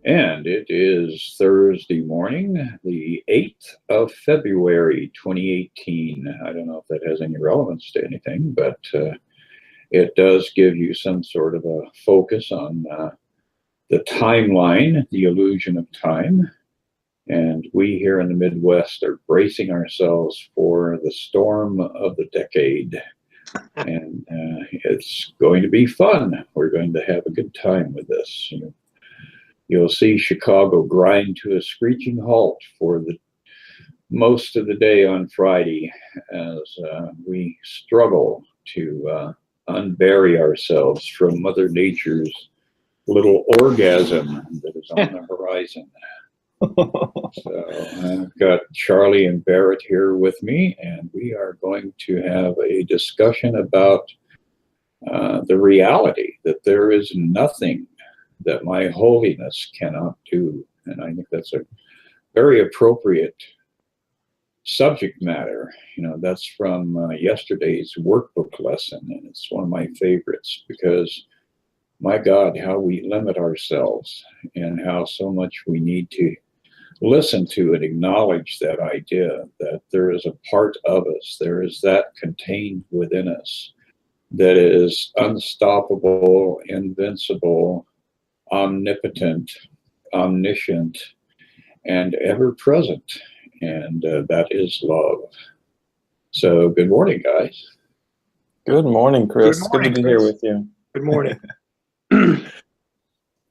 And it is Thursday morning, the 8th of February, 2018. I don't know if that has any relevance to anything, but it does give you some sort of a focus on the timeline, the illusion of time. And we here in the Midwest are bracing ourselves for the storm of the decade. And it's going to be fun. We're going to have a good time with this. You'll see Chicago grind to a screeching halt for the most of the day on Friday as we struggle to unbury ourselves from Mother Nature's little orgasm that is on the horizon. So I've got Charlie and Barret here with me, and we are going to have a discussion about the reality that there is nothing that my holiness cannot do. And I think that's a very appropriate subject matter. That's from yesterday's workbook lesson, and it's one of my favorites because, my God, how we limit ourselves and how so much we need to listen to and acknowledge that idea that there is a part of us, there is that contained within us that is unstoppable, invincible, omnipotent, omniscient, and ever present. And that is love. So good morning, guys. Good morning, Chris. Good morning, Good to be here with you. Good morning.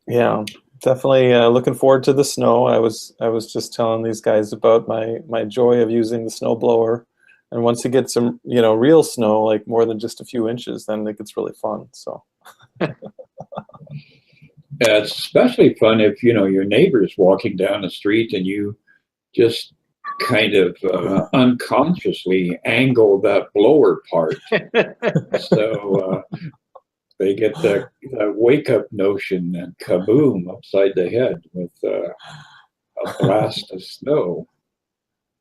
Yeah, definitely looking forward to the snow. I was just telling these guys about my joy of using the snow blower, and once you get some real snow, like more than just a few inches, then it gets really fun. So It's especially fun if your neighbor's walking down the street and you just kind of unconsciously angle that blower part. So they get that wake-up notion and kaboom upside the head with a blast of snow.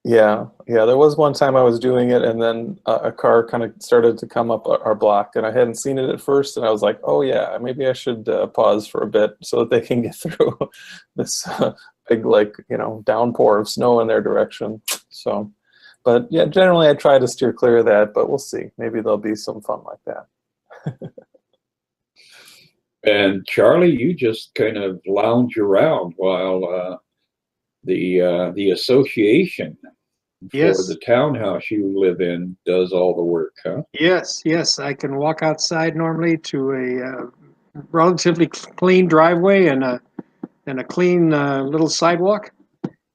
yeah. There was one time I was doing it, and then a car kind of started to come up our block, and I hadn't seen it at first, and I was like, oh yeah, maybe I should pause for a bit so that they can get through this big downpour of snow in their direction. So, but yeah, generally I try to steer clear of that, but we'll see. Maybe there'll be some fun like that. And Charlie, you just kind of lounge around while the association for the townhouse you live in does all the work, huh? Yes. I can walk outside normally to a relatively clean driveway and a clean little sidewalk.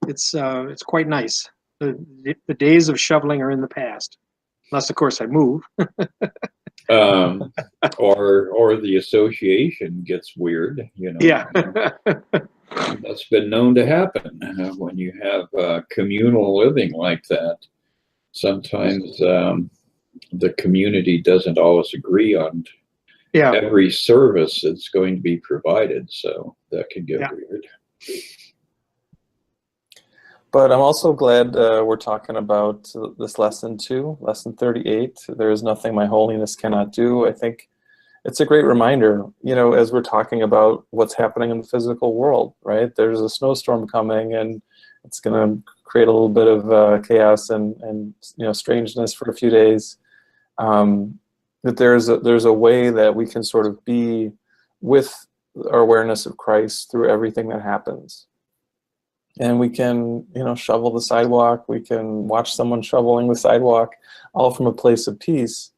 It's quite nice. The days of shoveling are in the past, unless of course I move. Or the association gets weird, Yeah. That's been known to happen when you have communal living like that. Sometimes the community doesn't always agree on every service that's going to be provided, so that can get weird. But I'm also glad we're talking about this lesson too, lesson 38. There is nothing my holiness cannot do. I think it's a great reminder, as we're talking about what's happening in the physical world, right? There's a snowstorm coming, and it's going to create a little bit of chaos and strangeness for a few days. That there's a way that we can sort of be with our awareness of Christ through everything that happens. And we can, shovel the sidewalk. We can watch someone shoveling the sidewalk, all from a place of peace,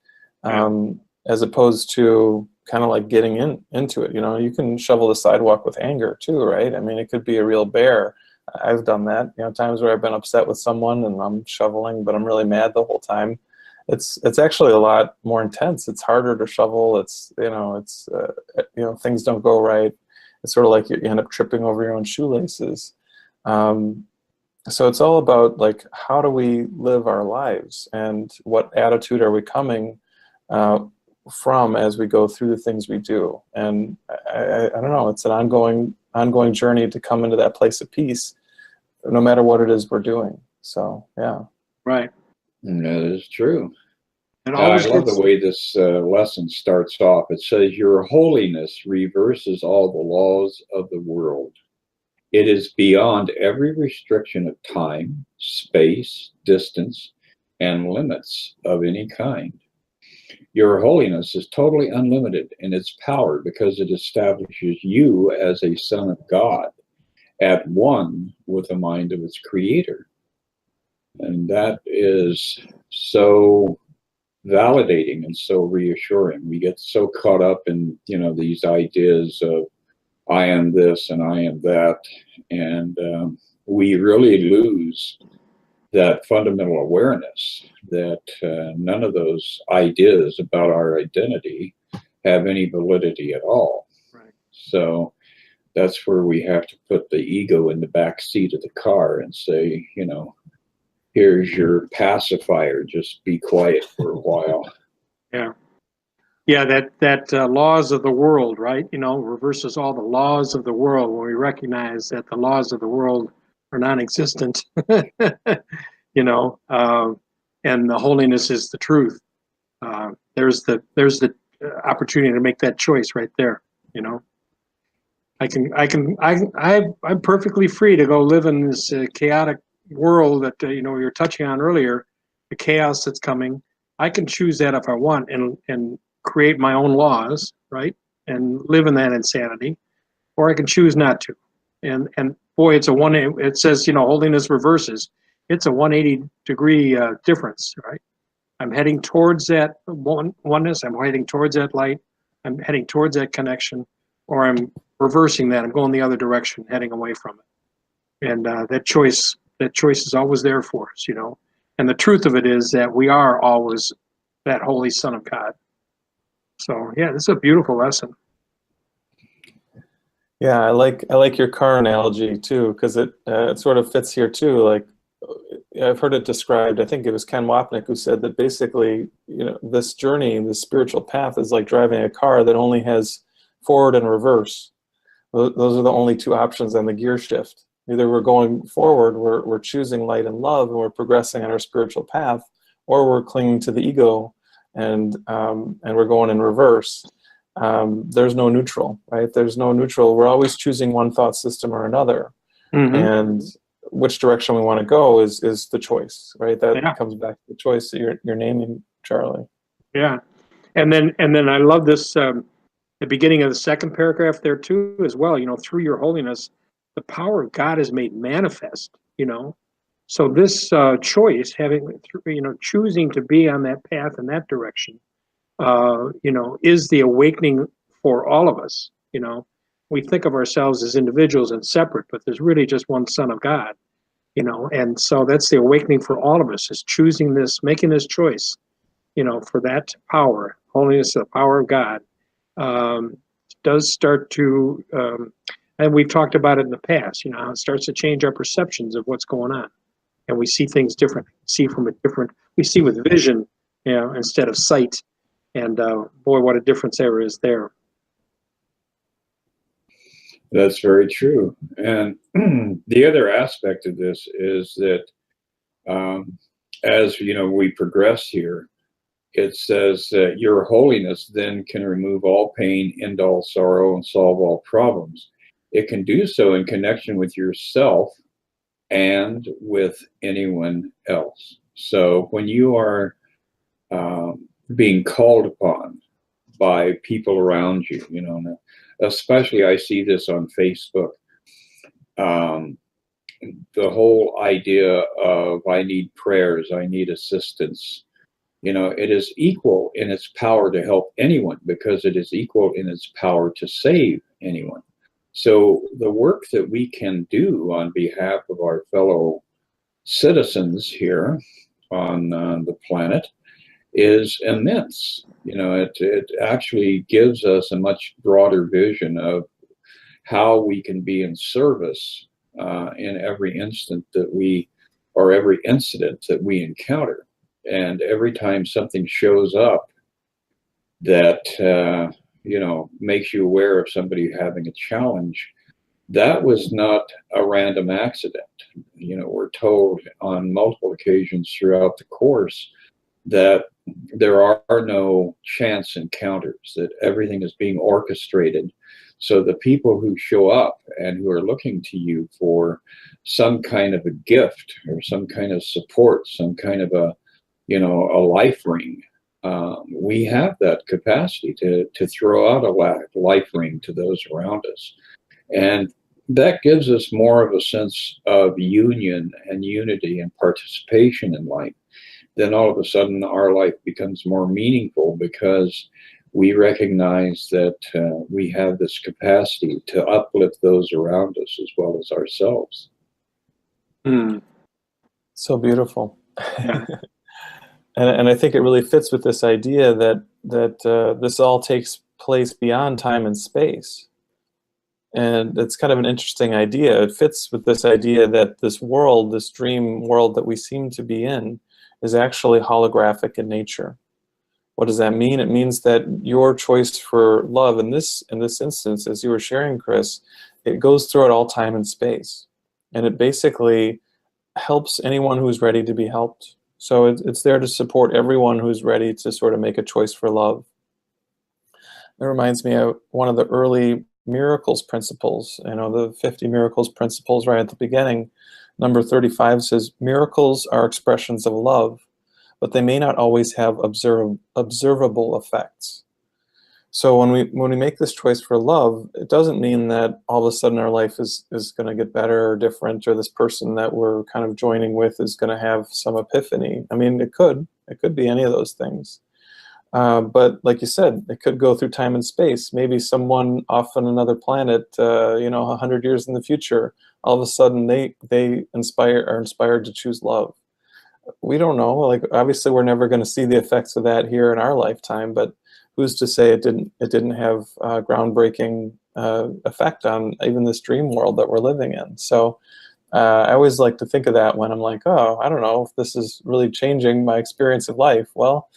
as opposed to kind of like getting into it. You can shovel the sidewalk with anger too, right? I mean, it could be a real bear. I've done that. Times where I've been upset with someone and I'm shoveling, but I'm really mad the whole time. It's actually a lot more intense. It's harder to shovel. Things don't go right. It's sort of like you end up tripping over your own shoelaces. So it's all about like, how do we live our lives, and what attitude are we coming from as we go through the things we do? And I don't know, it's an ongoing journey to come into that place of peace, no matter what it is we're doing. So yeah. Right. That is true. I love the way this lesson starts off. It says, "Your holiness reverses all the laws of the world." It is beyond every restriction of time, space, distance, and limits of any kind. Your holiness is totally unlimited in its power because it establishes you as a son of God, at one with the mind of its creator. And that is so validating and so reassuring. We get so caught up in, these ideas of I am this and I am that, and we really lose that fundamental awareness that none of those ideas about our identity have any validity at all. Right. So that's where we have to put the ego in the back seat of the car and say, here's your pacifier, just be quiet for a while. Yeah. Yeah, that laws of the world, right? Reverses all the laws of the world when we recognize that the laws of the world are non-existent, and the holiness is the truth. There's the opportunity to make that choice right there. I'm perfectly free to go live in this chaotic world that we were touching on earlier, the chaos that's coming. I can choose that if I want, and create my own laws, right, and live in that insanity, or I can choose not to. And boy, it says holiness reverses. It's a 180-degree difference, right? I'm heading towards that oneness. I'm heading towards that light. I'm heading towards that connection, or I'm reversing that. I'm going the other direction, heading away from it. And that choice is always there for us, And the truth of it is that we are always that holy Son of God. So yeah, this is a beautiful lesson. Yeah, I like your car analogy too, because it sort of fits here too. Like I've heard it described. I think it was Ken Wapnick who said that basically, this journey, this spiritual path, is like driving a car that only has forward and reverse. Those are the only two options on the gear shift. Either we're going forward, we're choosing light and love, and we're progressing on our spiritual path, or we're clinging to the ego, and we're going in reverse. There's no neutral, right? There's no neutral. We're always choosing one thought system or another, and which direction we want to go is the choice, right? That comes back to the choice that you're naming, Charlie. Yeah, and then I love this. The beginning of the second paragraph there too, as well. Through your holiness, the power of God is made manifest. So this choice, choosing to be on that path in that direction, is the awakening for all of us. We think of ourselves as individuals and separate, but there's really just one Son of God. And so that's the awakening for all of us, is choosing this, making this choice. For that power, holiness, the power of God. Does start to, and we've talked about it in the past, how it starts to change our perceptions of what's going on. And we see things differently, we see with vision, instead of sight. And boy, what a difference there is there. That's very true. And the other aspect of this is that as we progress here, it says that your holiness then can remove all pain, end all sorrow, and solve all problems. It can do so in connection with yourself and with anyone else. So when you are being called upon by people around you, especially I see this on Facebook, the whole idea of I need prayers, I need assistance. It is equal in its power to help anyone because it is equal in its power to save anyone. So the work that we can do on behalf of our fellow citizens here on the planet is immense. It actually gives us a much broader vision of how we can be in service in every instant that or every incident that we encounter. And every time something shows up that, makes you aware of somebody having a challenge, that was not a random accident. We're told on multiple occasions throughout the course that there are no chance encounters, that everything is being orchestrated So the people who show up and who are looking to you for some kind of a gift or some kind of support, some kind of a, you know, a life ring, we have that capacity to throw out a life ring to those around us. And that gives us more of a sense of union and unity and participation in life. Then all of a sudden our life becomes more meaningful because we recognize that we have this capacity to uplift those around us as well as ourselves. Mm. So beautiful. Yeah. And I think it really fits with this idea that this all takes place beyond time and space. And it's kind of an interesting idea. It fits with this idea that this world, this dream world that we seem to be in, is actually holographic in nature. What does that mean? It means that your choice for love in this instance, as you were sharing, Chris, it goes throughout all time and space. And it basically helps anyone who's ready to be helped. So it's there to support everyone who's ready to sort of make a choice for love. It reminds me of one of the early miracles principles, you know, the 50 miracles principles right at the beginning. Number 35 says, miracles are expressions of love, but they may not always have observable effects. So when we make this choice for love, it doesn't mean that all of a sudden our life is going to get better or different, or this person that we're kind of joining with is going to have some epiphany. I mean, it could be any of those things. But like you said, it could go through time and space. Maybe someone off on another planet, you know, 100 years in the future, all of a sudden they are inspired to choose love. We don't know. Like, obviously, we're never going to see the effects of that here in our lifetime. But who's to say it didn't have groundbreaking effect on even this dream world that we're living in? So I always like to think of that when I'm like, oh, I don't know if this is really changing my experience of life. Well,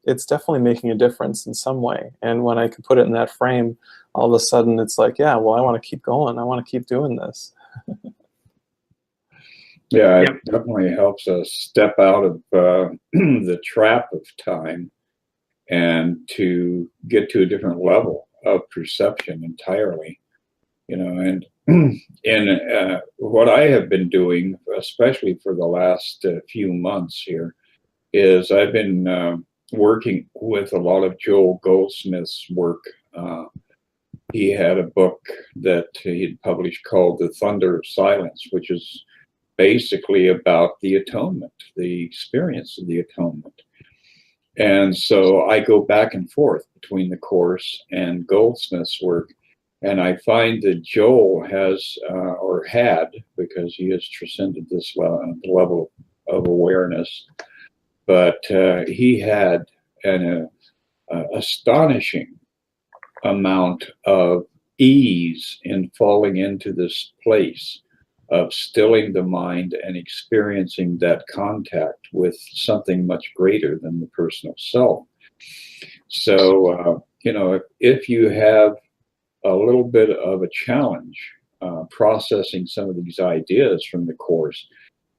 it's definitely making a difference in some way. And when I can put it in that frame, all of a sudden it's like, yeah, well, I want to keep going. I want to keep doing this. Yeah, Yep. it definitely helps us step out of the trap of time and to get to a different level of perception entirely. You know, and what I have been doing, especially for the last few months here, is I've been working with a lot of Joel Goldsmith's work. He had a book that he'd published called The Thunder of Silence, which is basically about the atonement, the experience of the atonement. And so I go back and forth between the Course and Goldsmith's work. And I find that Joel has, or had, because he has transcended this level of awareness, but he had an astonishing amount of ease in falling into this place of stilling the mind and experiencing that contact with something much greater than the personal self. So, you know, if you have a little bit of a challenge processing some of these ideas from the Course,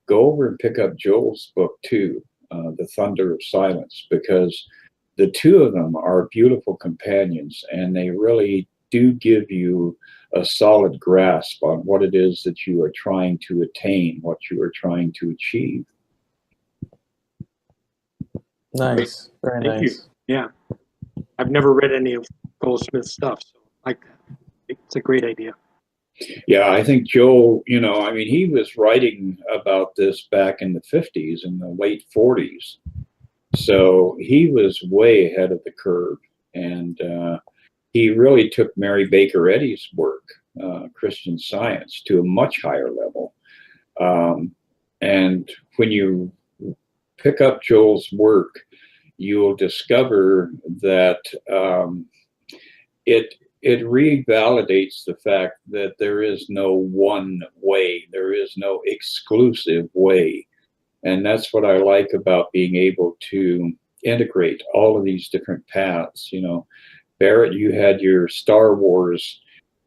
go over and pick up Joel's book too, The Thunder of Silence, because the two of them are beautiful companions, and they really do give you a solid grasp on what it is that you are trying to attain, what you are trying to achieve. Nice. Very Thank nice. you. Yeah. I've never read any of Goldsmith's stuff, so I like that. It's a great idea. Yeah, I think Joel, you know, I mean, he was writing about this back in the 50s and the late 40s. So he was way ahead of the curve. And he really took Mary Baker Eddy's work, Christian Science, to a much higher level. And when you pick up Joel's work, you'll discover that it revalidates the fact that there is no one way, there is no exclusive way. And that's what I like about being able to integrate all of these different paths. You know, Barret, you had your Star Wars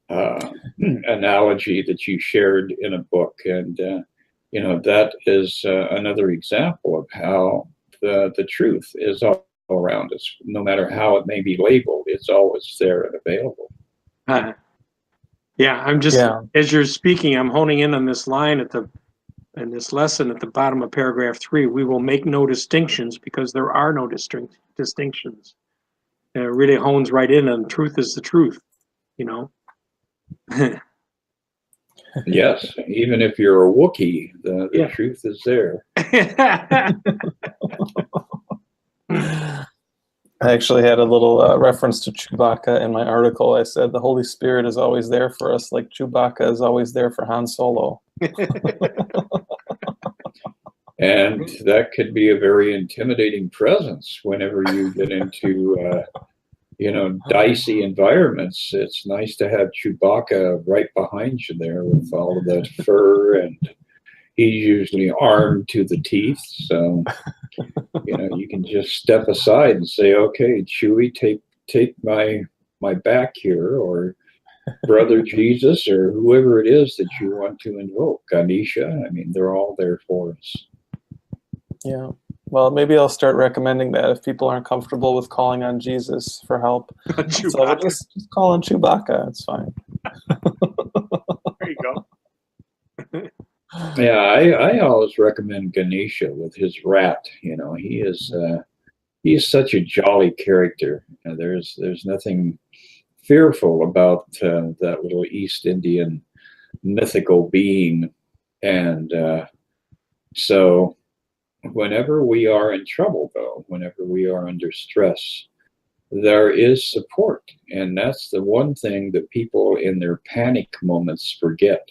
analogy that you shared in a book. And, you know, that is another example of how the truth is all around us. No matter how it may be labeled, it's always there and available. Yeah, I'm just, Yeah. as you're speaking, I'm honing in on this line in this lesson at the bottom of paragraph 3. We will make no distinctions because there are no distinctions. And it really hones right in on truth is the truth, you know? Yes, even if you're a Wookiee, the Yeah. truth is there. I actually had a little reference to Chewbacca in my article. I said the Holy Spirit is always there for us, like Chewbacca is always there for Han Solo. And that could be a very intimidating presence whenever you get into, dicey environments. It's nice to have Chewbacca right behind you there with all of that fur, and he's usually armed to the teeth. So, you can just step aside and say, okay, Chewie, take my back here, or Brother Jesus, or whoever it is that you want to invoke. Ganesha, I mean, they're all there for us. Yeah. Well, maybe I'll start recommending that if people aren't comfortable with calling on Jesus for help. So we'll just call on Chewbacca. It's fine. There you go. Yeah, I always recommend Ganesha with his rat. He is such a jolly character. There's nothing fearful about that little East Indian mythical being, and so whenever we are in trouble, though, whenever we are under stress, there is support, and that's the one thing that people in their panic moments forget.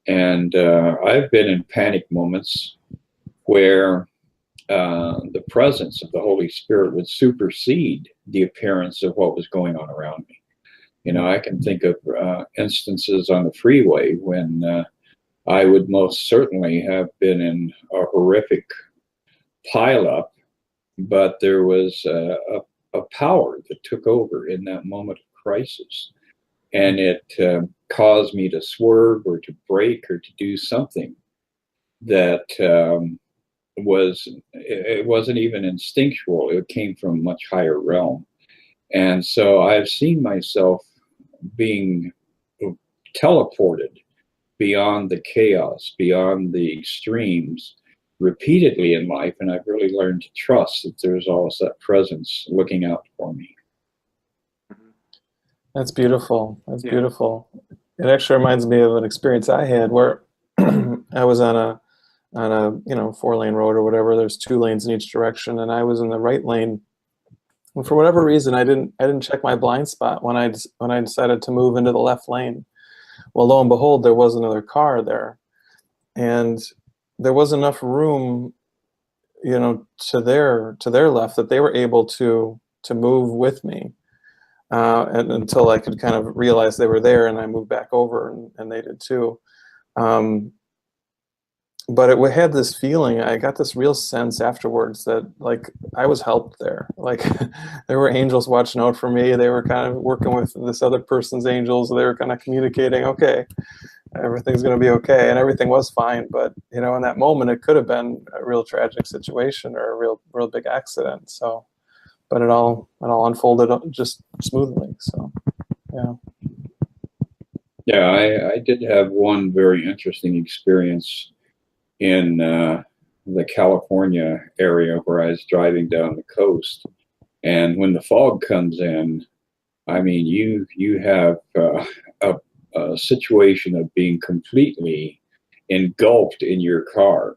And I've been in panic moments where the presence of the Holy Spirit would supersede the appearance of what was going on around me. I can think of instances on the freeway when I would most certainly have been in a horrific pileup, but there was a power that took over in that moment of crisis. And it caused me to swerve or to brake or to do something that it wasn't even instinctual. It came from a much higher realm. And so I've seen myself being teleported beyond the chaos, beyond the extremes repeatedly in life. And I've really learned to trust that there's always that presence looking out for me. That's beautiful. That's beautiful. It actually reminds me of an experience I had where I was on a 4-lane road or whatever. There's 2 lanes in each direction, and I was in the right lane. And for whatever reason, I didn't check my blind spot when I decided to move into the left lane. Well, lo and behold, there was another car there, and there was enough room, to their left that they were able to move with me. And until I could kind of realize they were there, and I moved back over, and they did too. But it had this feeling, I got this real sense afterwards that, like, I was helped there. Like, there were angels watching out for me. They were kind of working with this other person's angels. They were kind of communicating, okay, everything's going to be okay. And everything was fine. But, in that moment, it could have been a real tragic situation or a real big accident. So, but it all unfolded just smoothly. So, yeah. Yeah, I did have one very interesting experience in the California area where I was driving down the coast. And when the fog comes in, I mean, you have a situation of being completely engulfed in your car.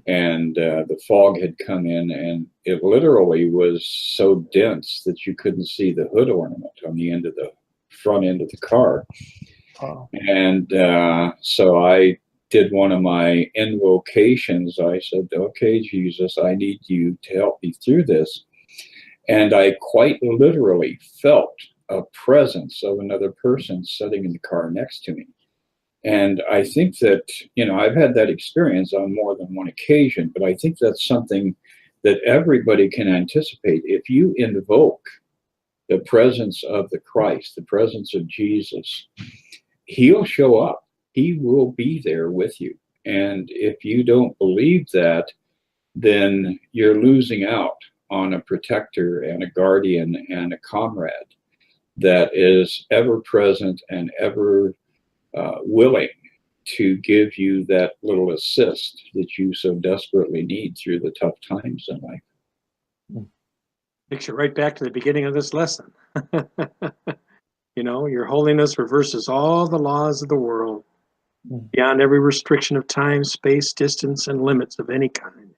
And the fog had come in, and it literally was so dense that you couldn't see the hood ornament on the end of the front end of the car. Wow. And so I did one of my invocations. I said, okay, Jesus, I need you to help me through this. And I quite literally felt a presence of another person sitting in the car next to me. And I think that, I've had that experience on more than one occasion, but I think that's something that everybody can anticipate. If you invoke the presence of the Christ, the presence of Jesus, he'll show up. He will be there with you. And if you don't believe that, then you're losing out on a protector and a guardian and a comrade. that is ever present and ever willing to give you that little assist that you so desperately need through the tough times in life. Takes you right back to the beginning of this lesson. You know, your holiness reverses all the laws of the world, beyond every restriction of time, space, distance, and limits of any kind.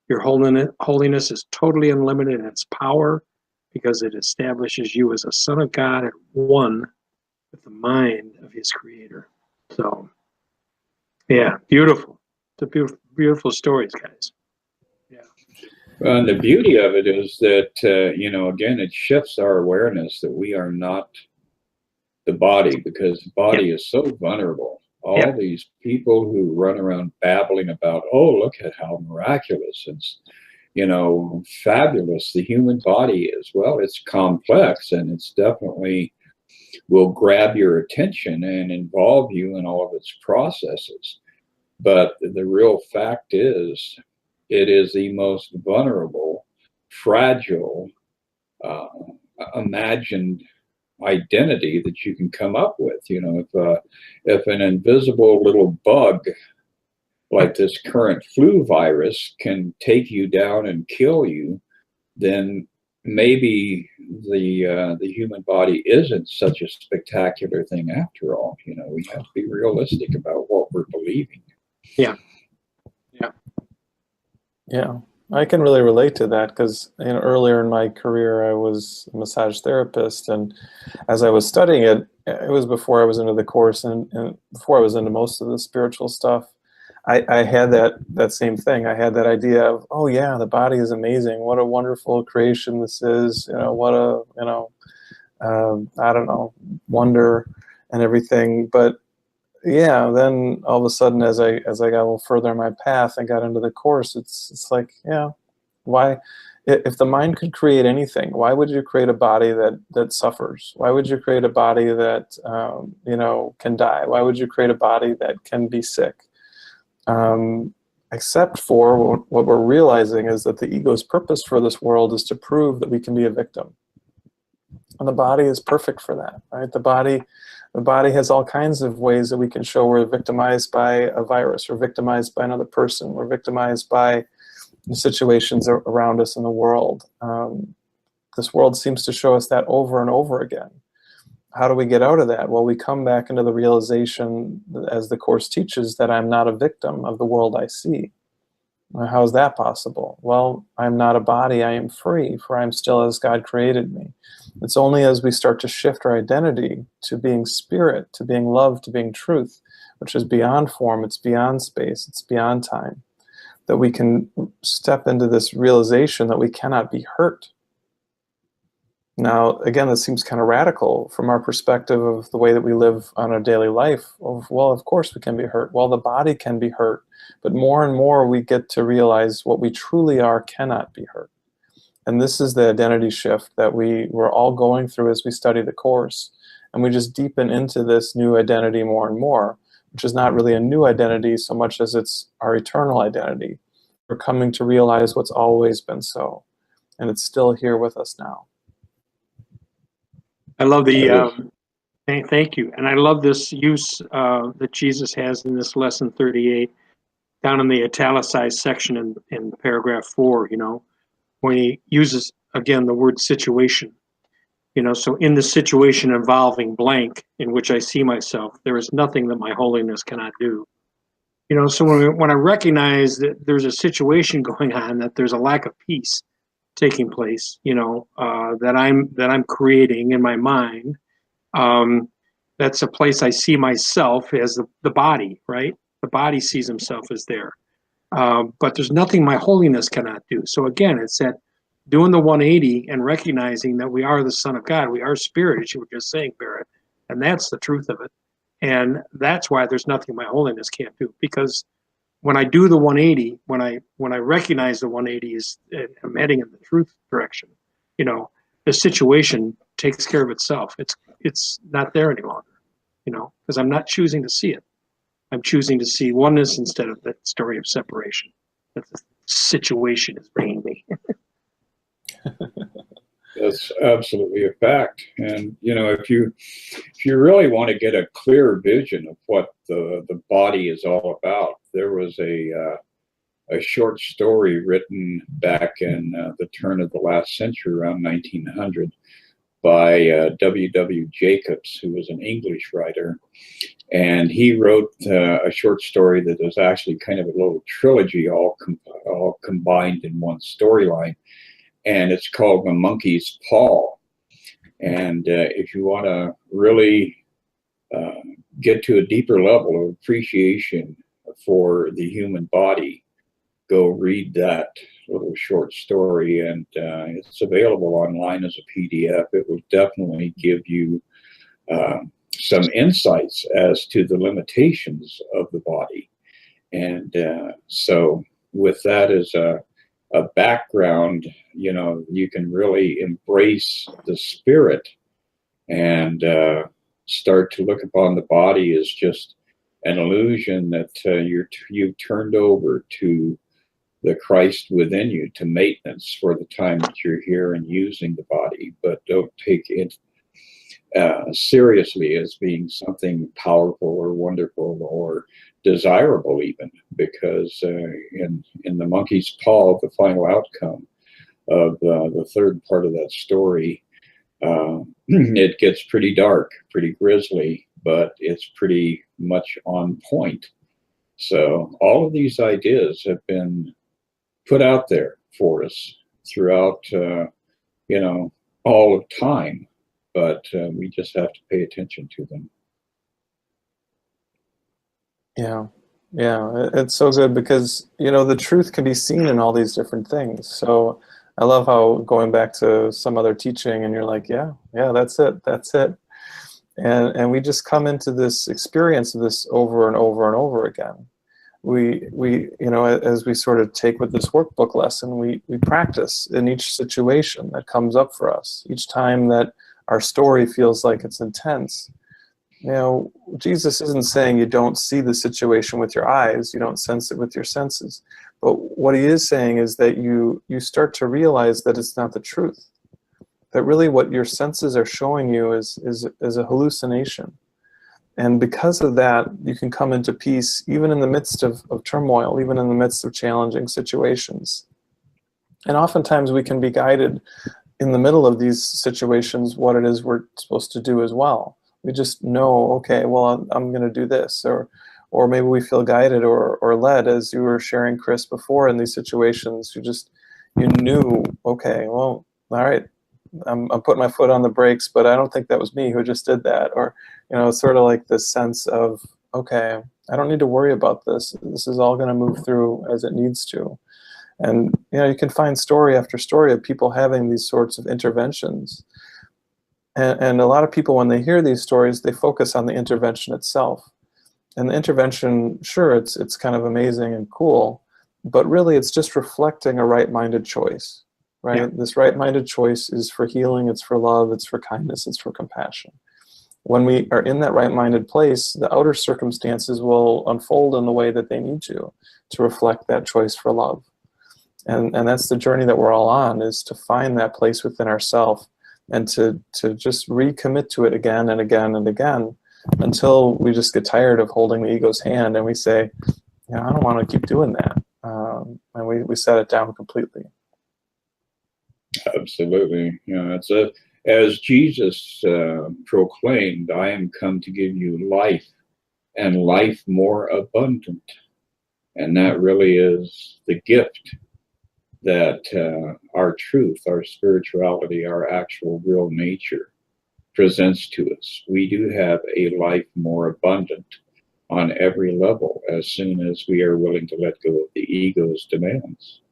Your holiness is totally unlimited in its power because it establishes you as a son of God at one with the mind of his creator. So, yeah, beautiful. It's a beautiful, beautiful stories, guys. Yeah. And the beauty of it is that, you know, again, it shifts our awareness that we are not the body, because the body is so vulnerable. All these people who run around babbling about, oh, look at how miraculous and, you know, fabulous the human body is. Well, it's complex, and it's definitely will grab your attention and involve you in all of its processes. But the real fact is, it is the most vulnerable, fragile, imagined identity that you can come up with. You know, if an invisible little bug like this current flu virus can take you down and kill you, then maybe the human body isn't such a spectacular thing after all. You know, we have to be realistic about what we're believing. Yeah. I can really relate to that because, you know, earlier in my career I was a massage therapist, and as I was studying it, it was before I was into the course and before I was into most of the spiritual stuff. I had that same thing. I had that idea of, oh yeah, the body is amazing. What a wonderful creation this is. You know, what a, you know, I don't know, wonder and everything. But yeah, then all of a sudden, as I got a little further in my path and got into the course, it's like, yeah, why, if the mind could create anything, why would you create a body that suffers? Why would you create a body that you know, can die? Why would you create a body that can be sick? Except for what we're realizing is that the ego's purpose for this world is to prove that we can be a victim. And the body is perfect for that, right? The body has all kinds of ways that we can show we're victimized by a virus, or victimized by another person, or victimized by the situations around us in the world. This world seems to show us that over and over again. How do we get out of that? Well, we come back into the realization, as the Course teaches, that I'm not a victim of the world I see. How is that possible? Well, I'm not a body, I am free, for I am still as God created me. It's only as we start to shift our identity to being spirit, to being love, to being truth, which is beyond form, it's beyond space, it's beyond time, that we can step into this realization that we cannot be hurt. Now, again, this seems kind of radical from our perspective of the way that we live on our daily life. Well, of course we can be hurt. Well, the body can be hurt. But more and more we get to realize what we truly are cannot be hurt. And this is the identity shift that we're all going through as we study the Course. And we just deepen into this new identity more and more, which is not really a new identity so much as it's our eternal identity. We're coming to realize what's always been so. And it's still here with us now. I love the, thank you. And I love this use that Jesus has in this lesson 38, down in the italicized section in paragraph 4, you know, when he uses, again, the word situation. You know, so in the situation involving blank in which I see myself, there is nothing that my holiness cannot do. You know, so when I recognize that there's a situation going on, that there's a lack of peace taking place, you know, that I'm creating in my mind, that's a place I see myself as the body, right? The body sees himself as there. But there's nothing my holiness cannot do. So again, it's that doing the 180 and recognizing that we are the Son of God. We are spirit, as you were just saying, Barret. And that's the truth of it. And that's why there's nothing my holiness can't do. Because when I do the 180, when I recognize the 180 is I'm heading in the truth direction, you know, the situation takes care of itself. It's not there any longer, you know, because I'm not choosing to see it. I'm choosing to see oneness instead of that story of separation that the situation is bringing me. That's absolutely a fact. And if you really want to get a clear vision of what the body is all about, there was a short story written back in the turn of the last century, around 1900, by W. Jacobs, who was an English writer. And he wrote a short story that was actually kind of a little trilogy, all combined in one storyline. And it's called The Monkey's Paw. And if you want to really get to a deeper level of appreciation for the human body, go read that little short story. And it's available online as a PDF. It will definitely give you some insights as to the limitations of the body. And so with that as a background, you can really embrace the spirit and start to look upon the body as just an illusion that you've turned over to the Christ within you, to maintenance for the time that you're here and using the body, but don't take it seriously as being something powerful or wonderful or desirable even, because in the monkey's paw, the final outcome of the third part of that story, it gets pretty dark, pretty grisly, but it's pretty much on point. So all of these ideas have been put out there for us throughout all of time, but we just have to pay attention to them. Yeah, it's so good because the truth can be seen in all these different things. So I love how going back to some other teaching and you're like, yeah, that's it. And we just come into this experience of this over and over and over again. We as we sort of take with this workbook lesson, we practice in each situation that comes up for us. Each time that our story feels like it's intense, Jesus isn't saying you don't see the situation with your eyes, you don't sense it with your senses. But what he is saying is that you start to realize that it's not the truth. That really what your senses are showing you is a hallucination. And because of that, you can come into peace even in the midst of turmoil, even in the midst of challenging situations. And oftentimes we can be guided in the middle of these situations what it is we're supposed to do as well. We just know, okay, well, I'm going to do this, or maybe we feel guided or led, as you were sharing, Chris, before in these situations. You knew, okay, well, all right, I'm putting my foot on the brakes, but I don't think that was me who just did that. Or, sort of like this sense of, okay, I don't need to worry about this. This is all going to move through as it needs to. And, you can find story after story of people having these sorts of interventions. And a lot of people, when they hear these stories, they focus on the intervention itself. And the intervention, sure, it's kind of amazing and cool, but really it's just reflecting a right-minded choice, right? Yeah. This right-minded choice is for healing, it's for love, it's for kindness, it's for compassion. When we are in that right-minded place, the outer circumstances will unfold in the way that they need to reflect that choice for love. And that's the journey that we're all on, is to find that place within ourselves and to just recommit to it again and again and again until we just get tired of holding the ego's hand and we say, I don't want to keep doing that. And we set it down completely. Absolutely. As Jesus proclaimed, I am come to give you life and life more abundant. And that really is the gift that our truth, our spirituality, our actual real nature presents to us. We do have a life more abundant on every level as soon as we are willing to let go of the ego's demands.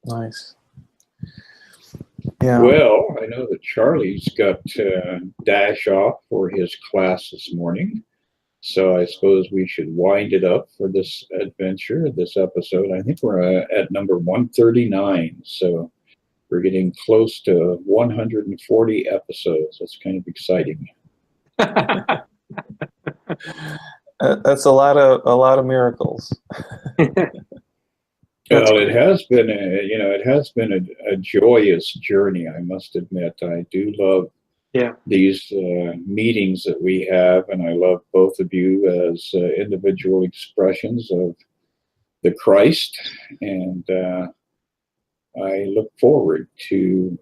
Nice. Yeah. Well, I know that Charlie's got to dash off for his class this morning. So I suppose we should wind it up for this adventure, this episode. I think we're at number 139. So we're getting close to 140 episodes. That's kind of exciting. That's a lot of miracles. Well, it has been a joyous journey, I must admit. I do love these meetings that we have, and I love both of you as individual expressions of the Christ, and I look forward to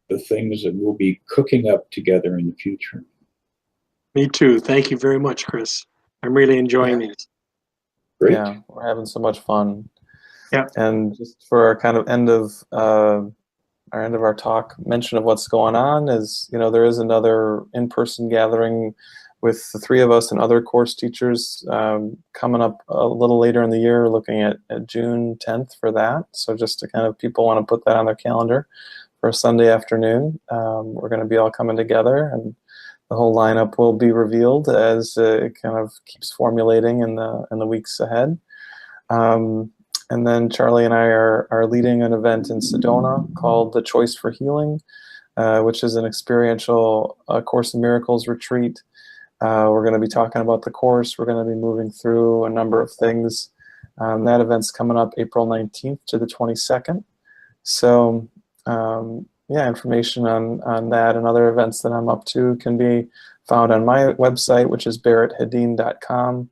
the things that we'll be cooking up together in the future. Me too. Thank you very much, Chris. I'm really enjoying these. Great. Yeah, we're having so much fun. Yeah. And just for our kind of end of our talk, mention of what's going on is, there is another in-person gathering with the three of us and other course teachers coming up a little later in the year, looking at June 10th for that. So just to kind of, people want to put that on their calendar for a Sunday afternoon. We're going to be all coming together, and the whole lineup will be revealed as it kind of keeps formulating in the weeks ahead. And then Charlie and I are leading an event in Sedona called The Choice for Healing, which is an experiential Course in Miracles retreat. We're going to be talking about the Course. We're going to be moving through a number of things. That event's coming up April 19th to the 22nd. So information on that and other events that I'm up to can be found on my website, which is barrethedin.com.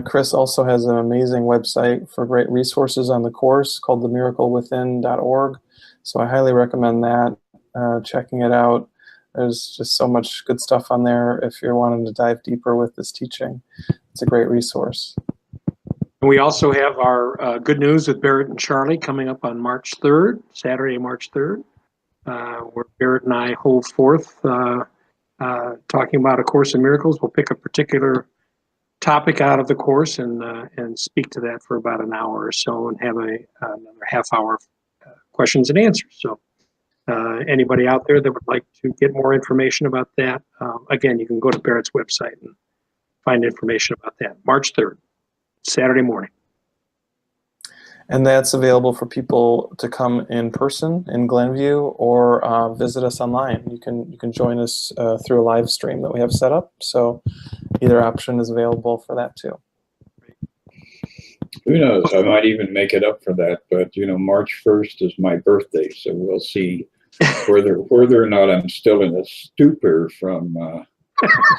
Chris also has an amazing website for great resources on the Course called themiraclewithin.org. So I highly recommend that, checking it out. There's just so much good stuff on there if you're wanting to dive deeper with this teaching. It's a great resource. We also have our Good News with Barret and Charlie coming up on March 3rd, Saturday, March 3rd, where Barret and I hold forth talking about A Course in Miracles. We'll pick a particular topic out of the Course and speak to that for about an hour or so, and have another half hour of questions and answers. So anybody out there that would like to get more information about that, again, you can go to Barret's website and find information about that. March 3rd, Saturday morning. And that's available for people to come in person in Glenview or visit us online. You can join us through a live stream that we have set up. So either option is available for that too. Who knows? I might even make it up for that. But March 1st is my birthday, so we'll see whether or not I'm still in a stupor from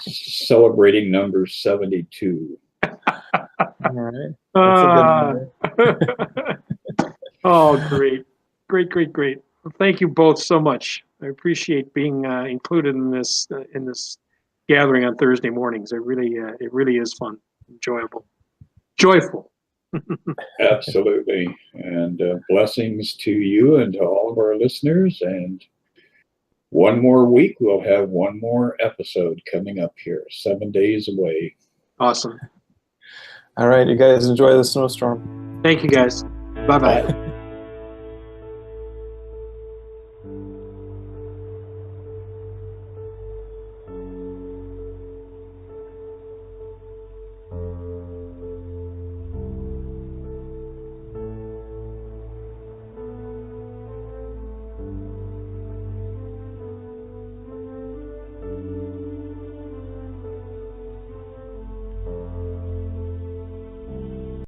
celebrating number 72. All right. That's a good number. Oh, great. Well, thank you both so much. I appreciate being included in this gathering on Thursday mornings. It really is fun, enjoyable, joyful. Absolutely. And blessings to you and to all of our listeners. And one more week, we'll have one more episode coming up here, 7 days away. Awesome. All right, you guys enjoy the snowstorm. Thank you, guys. Bye-bye. Bye.